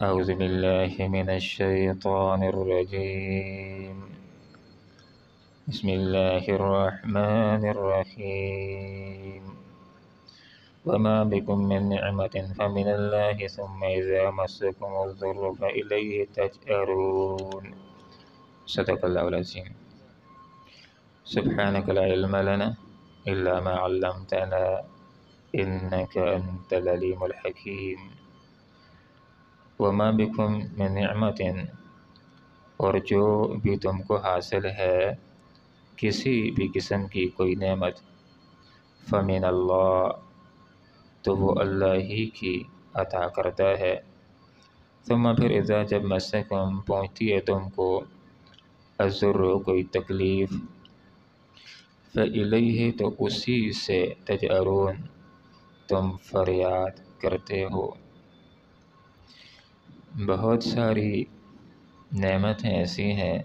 أعوذ بالله من الشيطان الرجيم بسم الله الرحمن الرحيم وما بكم من نعمة فمن الله ثم إذا مسكم الضر فإليه تجأرون صدق الله العظيم سبحانك لا علم لنا إلا ما علمتنا إنك أنت العليم الحكيم وما بكم من نعمة اور جو بھی تم کو حاصل ہے کسی بھی قسم کی کوئی نعمت فمن اللہ تو وہ اللہ ہی کی عطا کرتا ہے ثم پھر اذا جب مسکم پہنچتی ہے تم کو الضر کوئی تکلیف فإلیہ تو اسی سے تجأرون تم فریاد کرتے ہو۔ بہت ساری نعمتیں ایسی ہیں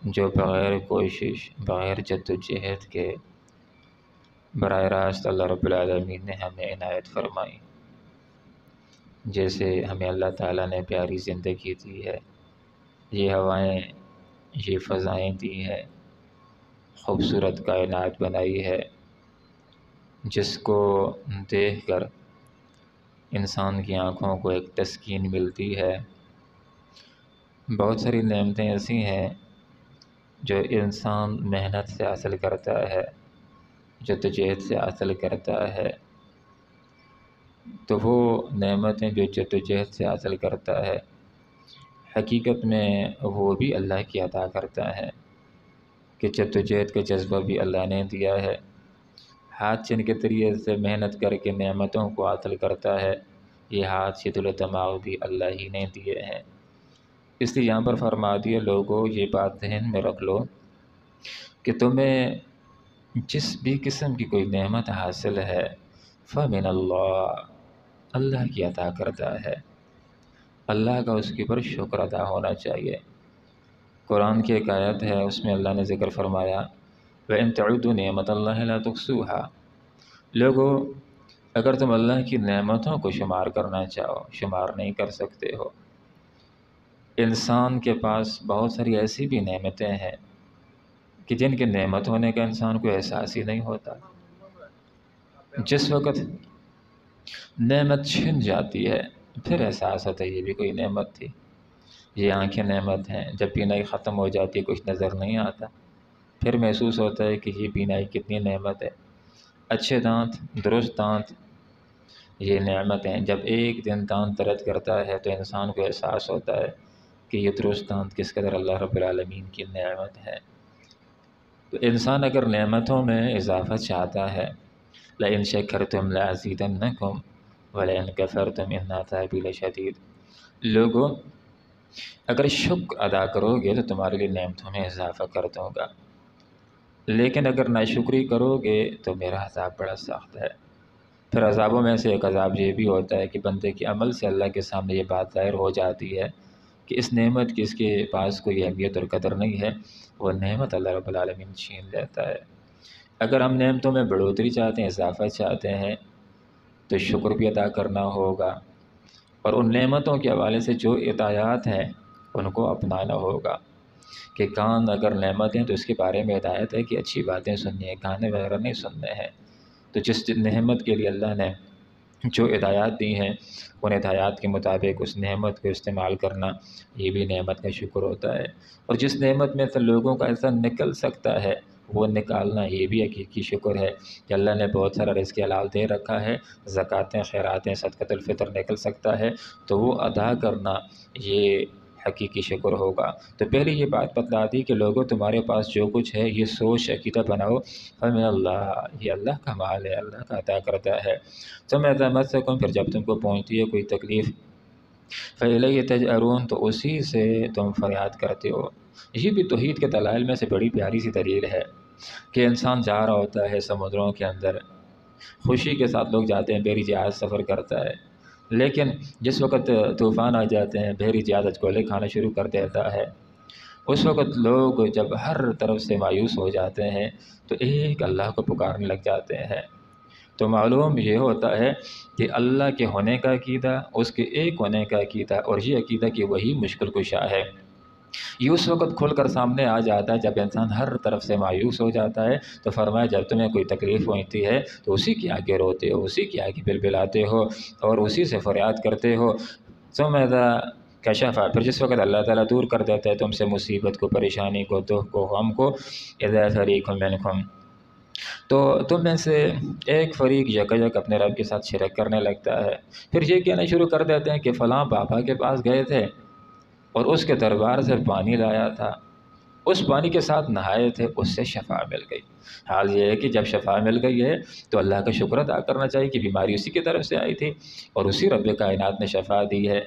جو بغیر کوشش بغیر جد و جہد کے براہ راست اللہ رب العالمین نے ہمیں عنایت فرمائی، جیسے ہمیں اللہ تعالیٰ نے پیاری زندگی دی ہے، یہ ہوائیں یہ فضائیں دی ہیں، خوبصورت کائنات بنائی ہے جس کو دیکھ کر انسان کی آنکھوں کو ایک تسکین ملتی ہے۔ بہت ساری نعمتیں ایسی ہیں جو انسان محنت سے حاصل کرتا ہے، جدوجہد سے حاصل کرتا ہے، تو وہ نعمتیں جو جدوجہد سے حاصل کرتا ہے حقیقت میں وہ بھی اللہ کی عطا کرتا ہے کہ جدوجہد کا جذبہ بھی اللہ نے دیا ہے، ہاتھ چن کے ذریعے سے محنت کر کے نعمتوں کو حاصل کرتا ہے، یہ ہاتھ سے دل و دماغ بھی اللہ ہی نے دیے ہیں۔ اس لیے یہاں پر فرما دیا لوگوں یہ بات ذہن میں رکھ لو کہ تمہیں جس بھی قسم کی کوئی نعمت حاصل ہے فمن اللہ اللہ کی عطا کرتا ہے، اللہ کا اس کے اوپر شکر ادا ہونا چاہیے۔ قرآن کی ایک آیت ہے اس میں اللہ نے ذکر فرمایا وَإِن تَعُدُّوا نِعْمَتَ اللَّهِ لَا تُحْصُوهَا، لوگوں اگر تم اللہ کی نعمتوں کو شمار کرنا چاہو شمار نہیں کر سکتے ہو۔ انسان کے پاس بہت ساری ایسی بھی نعمتیں ہیں کہ جن کے نعمت ہونے کا انسان کو احساس ہی نہیں ہوتا۔ جس وقت نعمت چھن جاتی ہے پھر احساس ہوتا ہے یہ بھی کوئی نعمت تھی، یہ آنکھیں نعمت ہیں، جب بینائی ختم ہو جاتی ہے کچھ نظر نہیں آتا، پھر محسوس ہوتا ہے کہ یہ بینائی کتنی نعمت ہے۔ اچھے دانت درست دانت یہ نعمت ہیں، جب ایک دن دانت درد کرتا ہے تو انسان کو احساس ہوتا ہے کہ یہ درست دانت کس قدر اللہ رب العالمین کی نعمت ہے۔ تو انسان اگر نعمتوں میں اضافہ چاہتا ہے لَإِن شَكَرْتُمْ لَأَزِيدَنَّكُمْ وَلَإِن كَفَرْتُمْ إِنَّ عَذَابِي لَشَدِيدٌ، لوگوں اگر شکر ادا کرو گے تو تمہارے لیے نعمتوں میں اضافہ کر دوں گا، لیکن اگر ناشکری کرو گے تو میرا عذاب بڑا سخت ہے۔ پھر عذابوں میں سے ایک عذاب یہ بھی ہوتا ہے کہ بندے کے عمل سے اللہ کے سامنے یہ بات ظاہر ہو جاتی ہے کہ اس نعمت کی اس کے پاس کوئی اہمیت اور قدر نہیں ہے، وہ نعمت اللہ رب العالمین چھین لیتا ہے۔ اگر ہم نعمتوں میں بڑھوتری چاہتے ہیں اضافہ چاہتے ہیں تو شکر بھی ادا کرنا ہوگا، اور ان نعمتوں کے حوالے سے جو ہدایات ہیں ان کو اپنانا ہوگا کہ کان اگر نعمت ہیں تو اس کے بارے میں ہدایت ہے کہ اچھی باتیں سننی ہیں، گانے وغیرہ نہیں سننے ہیں۔ تو جس نعمت کے لیے اللہ نے جو ہدایات دی ہیں ان ہدایات کے مطابق اس نعمت کو استعمال کرنا یہ بھی نعمت کا شکر ہوتا ہے، اور جس نعمت میں سے لوگوں کا ایسا نکل سکتا ہے وہ نکالنا یہ بھی حقیقی شکر ہے کہ اللہ نے بہت سارا رزق حلال دے رکھا ہے، زکوٰۃیں خیراتیں صدقۃ الفطر نکل سکتا ہے تو وہ ادا کرنا یہ حقیقی شکر ہوگا۔ تو پہلے یہ بات بتلا دی کہ لوگوں تمہارے پاس جو کچھ ہے یہ سوچ عقیدہ بناؤ فمن اللہ یہ اللہ کا مال ہے، اللہ کا عطا کرتا ہے۔ تم ایسا مت سکو پھر جب تم کو پہنچتی ہے کوئی تکلیف فإلیہ تجأرون تو اسی سے تم فریاد کرتے ہو۔ یہ بھی توحید کے دلائل میں سے بڑی پیاری سی دلیل ہے کہ انسان جا رہا ہوتا ہے سمندروں کے اندر، خوشی کے ساتھ لوگ جاتے ہیں، بحری جہاز سفر کرتا ہے، لیکن جس وقت طوفان آ جاتے ہیں بحری جہاز گولے کھانا شروع کر دیتا ہے، اس وقت لوگ جب ہر طرف سے مایوس ہو جاتے ہیں تو ایک اللہ کو پکارنے لگ جاتے ہیں، تو معلوم یہ ہوتا ہے کہ اللہ کے ہونے کا عقیدہ، اس کے ایک ہونے کا عقیدہ، اور یہ عقیدہ کہ وہی مشکل کشا ہے، یہ اس وقت کھل کر سامنے آ جاتا ہے جب انسان ہر طرف سے مایوس ہو جاتا ہے۔ تو فرمایا جب تمہیں کوئی تکلیف ہوتی ہے تو اسی کے آگے روتے ہو، اسی کے آگے بلبلاتے ہو اور اسی سے فریاد کرتے ہو۔ ثم اذا کشف، پھر جس وقت اللہ تعالیٰ دور کر دیتا ہے تم سے مصیبت کو، پریشانی کو، دکھ کو، غم کو، اذا فریق منکم، تو تم میں سے ایک فریق یک اپنے رب کے ساتھ شرک کرنے لگتا ہے۔ پھر یہ کہنا شروع کر دیتے ہیں کہ فلاں بابا کے پاس گئے تھے اور اس کے دربار سے پانی لایا تھا، اس پانی کے ساتھ نہائے تھے، اس سے شفا مل گئی۔ حال یہ ہے کہ جب شفا مل گئی ہے تو اللہ کا شکر ادا کرنا چاہیے کہ بیماری اسی کی طرف سے آئی تھی اور اسی رب کائنات نے شفا دی ہے۔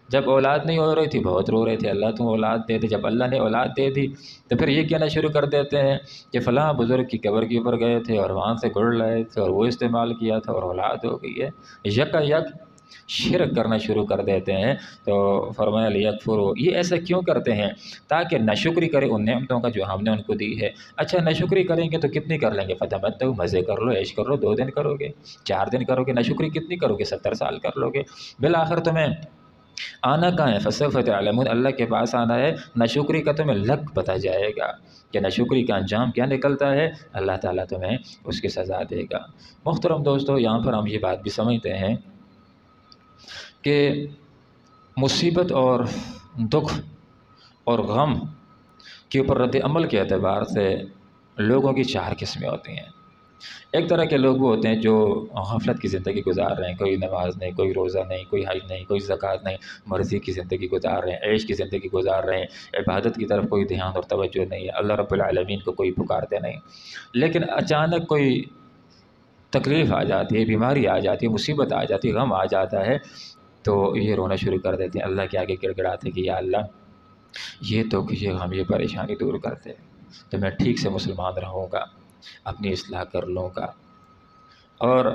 جب اولاد نہیں ہو رہی تھی بہت رو رہے تھے، اللہ تم اولاد دے دے، جب اللہ نے اولاد دے دی تو پھر یہ کہنا شروع کر دیتے ہیں کہ فلاں بزرگ کی قبر کے اوپر گئے تھے اور وہاں سے گڑ لائے تھے اور وہ استعمال کیا تھا اور اولاد ہو گئی ہے۔ یک شرک کرنا شروع کر دیتے ہیں۔ تو فرمایا لیکفروا، یہ ایسا کیوں کرتے ہیں؟ تاکہ ناشکری کرے ان نعمتوں کا جو ہم نے ان کو دی ہے۔ اچھا ناشکری کریں گے تو کتنی کر لیں گے؟ فتمتعوا، مزے کر لو، عیش کر لو، 2 دن کرو گے، 4 دن کرو گے، ناشکری کتنی کرو گے؟ 70 سال کر لو گے، بالآخر تمہیں آنا کہاں ہے؟ فسوف تعلمون، اللہ کے پاس آنا ہے۔ ناشکری کا تمہیں لگ پتہ جائے گا کہ ناشکری کا انجام کیا نکلتا ہے، اللہ تعالیٰ تمہیں اس کی سزا دے گا۔ محترم دوستو، یہاں پر ہم یہ بات بھی سمجھتے ہیں کہ مصیبت اور دکھ اور غم کے اوپر رد عمل کے اعتبار سے لوگوں کی 4 قسمیں ہوتی ہیں۔ ایک طرح کے لوگ وہ ہوتے ہیں جو غفلت کی زندگی گزار رہے ہیں، کوئی نماز نہیں، کوئی روزہ نہیں، کوئی حج نہیں، کوئی زکوٰۃ نہیں، مرضی کی زندگی گزار رہے ہیں، عیش کی زندگی گزار رہے ہیں، عبادت کی طرف کوئی دھیان اور توجہ نہیں ہے، اللہ رب العالمین کو کوئی پکارتے نہیں۔ لیکن اچانک کوئی تکلیف آ جاتی ہے، بیماری آ جاتی ہے، مصیبت آ جاتی ہے، غم آ جاتا ہے، تو یہ رونا شروع کر دیتے ہیں، اللہ کے آگے گڑ گڑاتے کہ یا اللہ یہ تو یہ غم، یہ پریشانی دور کرتے تو میں ٹھیک سے مسلمان رہوں گا، اپنی اصلاح کر لوں گا۔ اور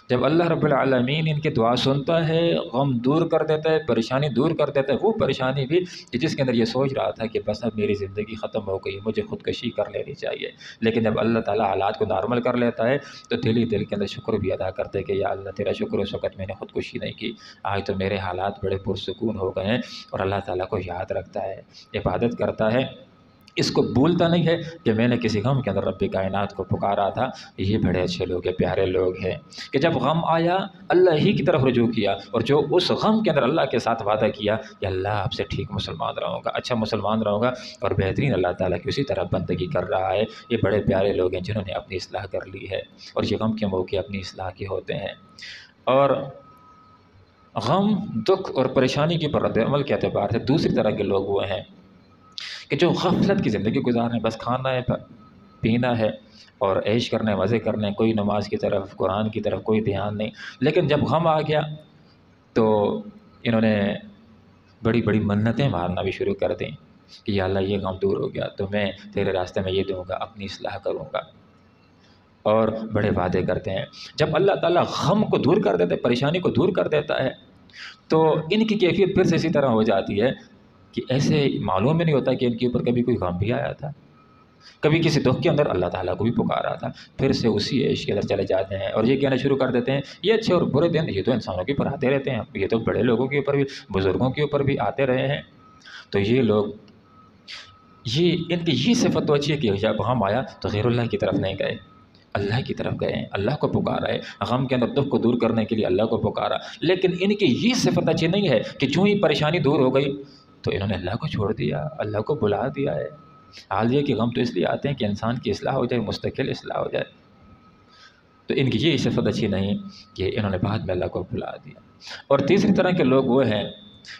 جب اللہ رب العالمین ان کی دعا سنتا ہے، غم دور کر دیتا ہے، پریشانی دور کر دیتا ہے، وہ پریشانی بھی کہ جس کے اندر یہ سوچ رہا تھا کہ بس اب میری زندگی ختم ہو گئی، مجھے خودکشی کر لینی چاہیے، لیکن جب اللہ تعالیٰ حالات کو نارمل کر لیتا ہے تو دل ہی دل کے اندر شکر بھی ادا کرتے ہیں کہ یا اللہ تیرا شکر، اس وقت میں نے خودکشی نہیں کی، آج تو میرے حالات بڑے پرسکون ہو گئے ہیں، اور اللہ تعالیٰ کو یاد رکھتا ہے، عبادت کرتا ہے، اس کو بھولتا نہیں ہے کہ میں نے کسی غم کے اندر رب کائنات کو پکارا تھا۔ یہ بڑے اچھے لوگ ہیں، پیارے لوگ ہیں کہ جب غم آیا اللہ ہی کی طرف رجوع کیا، اور جو اس غم کے اندر اللہ کے ساتھ وعدہ کیا کہ اللہ آپ سے ٹھیک مسلمان رہوں گا، اچھا مسلمان رہوں گا، اور بہترین اللہ تعالیٰ کی اسی طرح بندگی کر رہا ہے۔ یہ بڑے پیارے لوگ ہیں جنہوں نے اپنی اصلاح کر لی ہے، اور یہ غم کے موقع اپنی اصلاح کے ہوتے ہیں۔ اور غم، دکھ اور پریشانی کے پر رد عمل کے اعتبار سے دوسری طرح کے لوگ وہ ہیں کہ جو غفلت کی زندگی گزار رہے ہیں، بس کھانا ہے، پینا ہے اور عیش کرنا ہے، مزے کرنے ہیں، کوئی نماز کی طرف، قرآن کی طرف کوئی دھیان نہیں۔ لیکن جب غم آ گیا تو انہوں نے بڑی بڑی منتیں مارنا بھی شروع کر دیں کہ یا اللہ یہ غم دور ہو گیا تو میں تیرے راستے میں یہ دوں گا، اپنی اصلاح کروں گا، اور بڑے وعدے کرتے ہیں۔ جب اللہ تعالیٰ غم کو دور کر دیتا ہے، پریشانی کو دور کر دیتا ہے، تو ان کی کیفیت پھر سے اسی طرح ہو جاتی ہے کہ ایسے معلوم ہی نہیں ہوتا کہ ان کے اوپر کبھی کوئی غم بھی آیا تھا، کبھی کسی دکھ کے اندر اللہ تعالیٰ کو بھی پکارا تھا، پھر سے اسی عیش کے اندر چلے جاتے ہیں اور یہ کہنا شروع کر دیتے ہیں یہ اچھے اور برے دن یہ تو انسانوں کے اوپر آتے رہتے ہیں، یہ تو بڑے لوگوں کے اوپر بھی، بزرگوں کے اوپر بھی آتے رہے ہیں۔ تو یہ لوگ، ان کی یہ صفت تو اچھی ہے کہ جب غم آیا تو غیر اللہ کی طرف نہیں گئے، اللہ کی طرف گئے ہیں، اللہ کو پکارا ہے، غم کے اندر دکھ کو دور کرنے کے لیے اللہ کو پکارا۔ لیکن ان کی یہ صفت اچھی نہیں ہے کہ جو ہی پریشانی دور ہو گئی تو انہوں نے اللہ کو چھوڑ دیا، اللہ کو بلا دیا ہے۔ حال یہ کہ غم تو اس لیے آتے ہیں کہ انسان کی اصلاح ہو جائے، مستقل اصلاح ہو جائے، تو ان کی یہ صفت اچھی نہیں کہ انہوں نے بعد میں اللہ کو بلا دیا۔ اور تیسری طرح کے لوگ وہ ہیں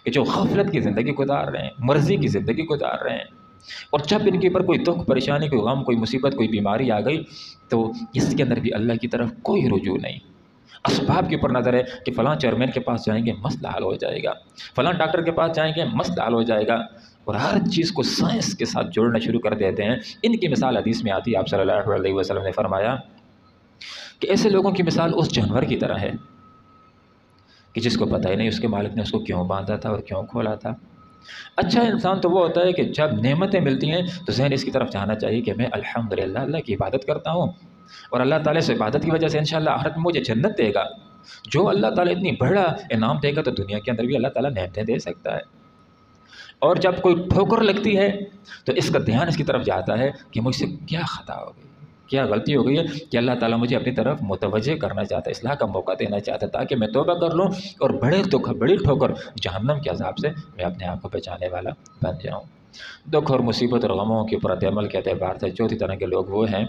کہ جو غفلت کی زندگی گزار رہے ہیں، مرضی کی زندگی گزار رہے ہیں، اور جب ان کے اوپر کوئی دکھ، پریشانی، کوئی غم، کوئی مصیبت، کوئی بیماری آ گئی تو اس کے اندر بھی اللہ کی طرف کوئی رجوع نہیں، اسباب کے اوپر نظر ہے کہ فلاں چیئرمین کے پاس جائیں گے مسئلہ حل ہو جائے گا، فلاں ڈاکٹر کے پاس جائیں گے مسئلہ حل ہو جائے گا، اور ہر چیز کو سائنس کے ساتھ جوڑنا شروع کر دیتے ہیں۔ ان کی مثال حدیث میں آتی ہے، آپ صلی اللہ علیہ وسلم نے فرمایا کہ ایسے لوگوں کی مثال اس جانور کی طرح ہے کہ جس کو پتہ ہی نہیں اس کے مالک نے اس کو کیوں باندھا تھا اور کیوں کھولا تھا۔ اچھا انسان تو وہ ہوتا ہے کہ جب نعمتیں ملتی ہیں تو ذہن اس کی طرف جانا چاہیے کہ میں الحمدللہ اللہ کی عبادت کرتا ہوں، اور اللہ تعالیٰ سے عبادت کی وجہ سے انشاءاللہ آخرت میں مجھے جنت دے گا۔ جو اللہ تعالیٰ اتنی بڑا انعام دے گا تو دنیا کے اندر بھی اللہ تعالیٰ نعمتیں دے سکتا ہے۔ اور جب کوئی ٹھوکر لگتی ہے تو اس کا دھیان اس کی طرف جاتا ہے کہ مجھ سے کیا خطا ہو گئی، کیا غلطی ہو گئی ہے کہ اللہ تعالیٰ مجھے اپنی طرف متوجہ کرنا چاہتا ہے، اصلاح کا موقع دینا چاہتا ہے تاکہ میں توبہ کر لوں اور بڑی ٹھوکر جہنم کے عذاب سے میں اپنے آپ کو بچانے والا بن جاؤں۔ دکھ اور مصیبت اور غموں کے رد عمل کے اعتبار سے چوتھی طرح کے لوگ وہ ہیں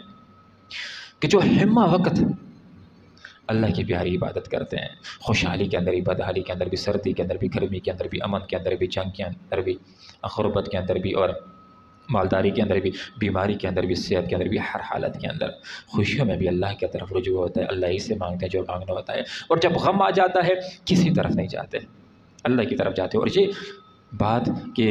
کہ جو ہمہ وقت اللہ کی پیاری عبادت کرتے ہیں، خوشحالی کے اندر بھی، بدحالی کے اندر بھی، سردی کے اندر بھی، گرمی کے اندر بھی، امن کے اندر بھی، جنگ کے اندر بھی، غربت کے اندر بھی، اور مالداری کے اندر بھی، بیماری کے اندر بھی، صحت کے اندر بھی، ہر حالت کے اندر خوشیوں میں بھی اللہ کی طرف رجوع ہوتا ہے، اللہ ہی سے مانگتے ہیں جو مانگنا ہوتا ہے، اور جب غم آ جاتا ہے کسی طرف نہیں جاتے، اللہ کی طرف جاتے ہیں۔ اور یہ بات کہ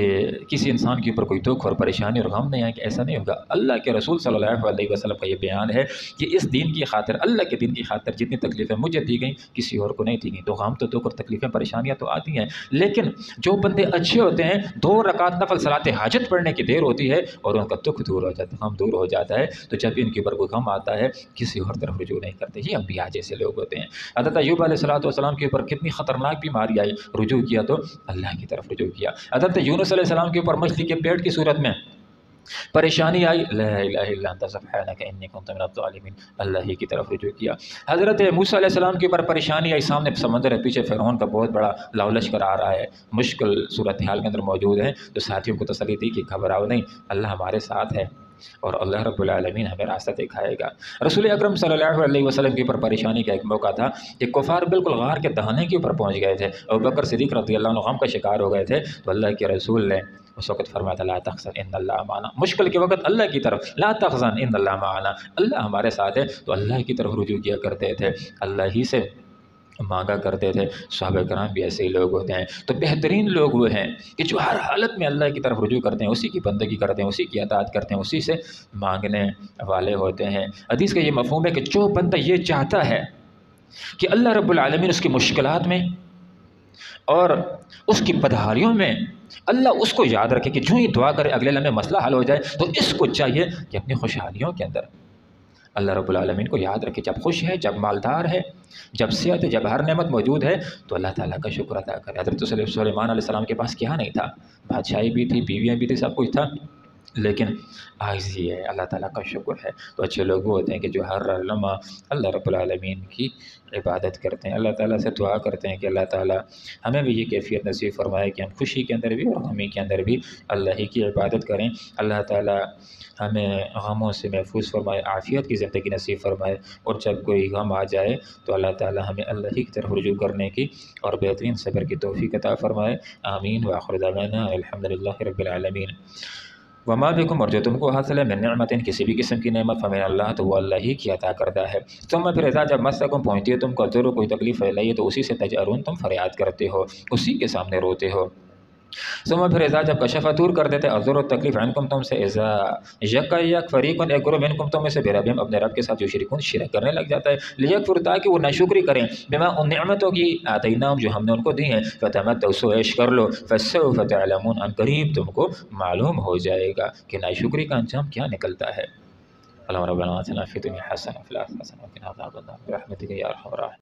کسی انسان کے اوپر کوئی دکھ اور پریشانی اور غم نہیں آئے کہ ایسا نہیں ہوگا۔ اللہ کے رسول صلی اللہ علیہ وسلم کا یہ بیان ہے کہ اس دین کی خاطر، اللہ کے دین کی خاطر جتنی تکلیفیں مجھے دی گئیں کسی اور کو نہیں دی گئیں۔ تو غم تو دکھ اور تکلیفیں پریشانیاں تو آتی ہیں، لیکن جو بندے اچھے ہوتے ہیں 2 رکعت نفل صلاۃ حاجت پڑھنے کی دیر ہوتی ہے اور ان کا دکھ دور ہو جاتا ہے، غم دور ہو جاتا ہے، تو جب ان کے اوپر کوئی غم آتا ہے کسی اور طرف رجوع نہیں کرتے۔ یہ انبیاء جیسے لوگ ہوتے ہیں۔ حضرت ایوب علیہ السلام کے اوپر کتنی خطرناک بیماری آئی، رجوع کیا تو اللہ کی طرف رجوع کیا۔ حضرت یونس علیہ السلام کے اوپر مچھلی کے پیٹ کی صورت میں پریشانی آئی، لا الہ الا انت سبحانک انی کنت من الظالمین، اللہ ہی کی طرف رجوع کیا۔ حضرت موسیٰ علیہ السلام کے اوپر پریشانی آئی، سامنے سمندر ہے، پیچھے فرعون کا بہت بڑا لاؤ لشکر آ رہا ہے، مشکل صورتحال کے اندر موجود ہے، تو ساتھیوں کو تسلی دی کہ گھبراؤ نہیں، اللہ ہمارے ساتھ ہے اور اللہ رب العالمین ہمیں راستہ دکھائے گا۔ رسول اکرم صلی اللہ علیہ وسلم کے اوپر پریشانی کا ایک موقع تھا کہ کفار بالکل غار کے دہانے کے اوپر پہنچ گئے تھے، ابوبکر صدیق رضی اللہ عنہ غم کا شکار ہو گئے تھے، تو اللہ کے رسول نے اس وقت فرمایا تھا لا تحزن ان اللہ معنا، مشکل کے وقت اللہ کی طرف لا تحزن ان اللہ معنا، اللہ ہمارے ساتھ ہے، تو اللہ کی طرف رجوع کیا کرتے تھے، اللہ ہی سے مانگا کرتے تھے۔ صحابہ کرام بھی ایسے ہی لوگ ہوتے ہیں۔ تو بہترین لوگ وہ ہیں کہ جو ہر حالت میں اللہ کی طرف رجوع کرتے ہیں، اسی کی بندگی کرتے ہیں، اسی کی اطاعت کرتے ہیں، اسی سے مانگنے والے ہوتے ہیں۔ حدیث کا یہ مفہوم ہے کہ جو بندہ یہ چاہتا ہے کہ اللہ رب العالمین اس کی مشکلات میں اور اس کی بدحالیوں میں اللہ اس کو یاد رکھے کہ جو ہی دعا کرے اگلے لمحے مسئلہ حل ہو جائے، تو اس کو چاہیے کہ اپنی خوشحالیوں کے اندر اللہ رب العالمین کو یاد رکھے، جب خوش ہے، جب مالدار ہے، جب صحت ہے، جب ہر نعمت موجود ہے تو اللہ تعالیٰ کا شکر ادا کرے۔ حضرت سلیمان علیہ السلام کے پاس کیا نہیں تھا، بادشاہی بھی تھی، بیویاں بھی تھی، سب کچھ تھا، لیکن عاجزی ہے، اللہ تعالیٰ کا شکر ہے۔ تو اچھے لوگ وہ ہوتے ہیں کہ جو ہر لمحہ اللہ رب العالمین کی عبادت کرتے ہیں، اللہ تعالیٰ سے دعا کرتے ہیں کہ اللہ تعالیٰ ہمیں بھی یہ کیفیت نصیب فرمائے کہ ہم خوشی کے اندر بھی اور غمی کے اندر بھی اللہ ہی کی عبادت کریں۔ اللہ تعالیٰ ہمیں غموں سے محفوظ فرمائے، عافیت کی زندگی نصیب فرمائے، اور جب کوئی غم آ جائے تو اللہ تعالیٰ ہمیں اللہ ہی کی طرف رجوع کرنے کی اور بہترین صبر کی توفیق عطا فرمائے۔ آمین وآخر دعوانا الحمدللہ رب العالمین۔ وما بکم، اور جو تم کو حاصل ہے من نعمت، کسی بھی قسم کی نعمت، فمن اللہ، تو وہ اللہ ہی کی عطا کردہ ہے۔ ثم پھر اذا، جب مسکم پہنچتی ہے تم کو ضرور کوئی تکلیف ہے، تو اسی سے تجارون، تم فریاد کرتے ہو، اسی کے سامنے روتے ہو۔ ثم پھر اذا، جب کشف دور کر دیتے الضر، تکلیف، عنکم، تم سے، اذا یک فریقن، ایک گروہ، منکم، تم میں سے، بربہم، اپنے رب کے ساتھ، یشرکون، شرک کرنے لگ جاتا ہے، لیکفر، تاکہ وہ ناشکری کریں، بما، ان نعمتوں کی، آتیناہم، جو ہم نے ان کو دی ہیں، فتمتعوا، سو عیش کر لو، فسوف تعلمون، ان قریب تم کو معلوم ہو جائے گا کہ ناشکری کا انجام کیا نکلتا ہے۔ اللہم ربنا آتنا فی الدنیا حسنہ وفی الآخرۃ حسنہ وقنا عذاب النار برحمتک یا ارحم الراحمین۔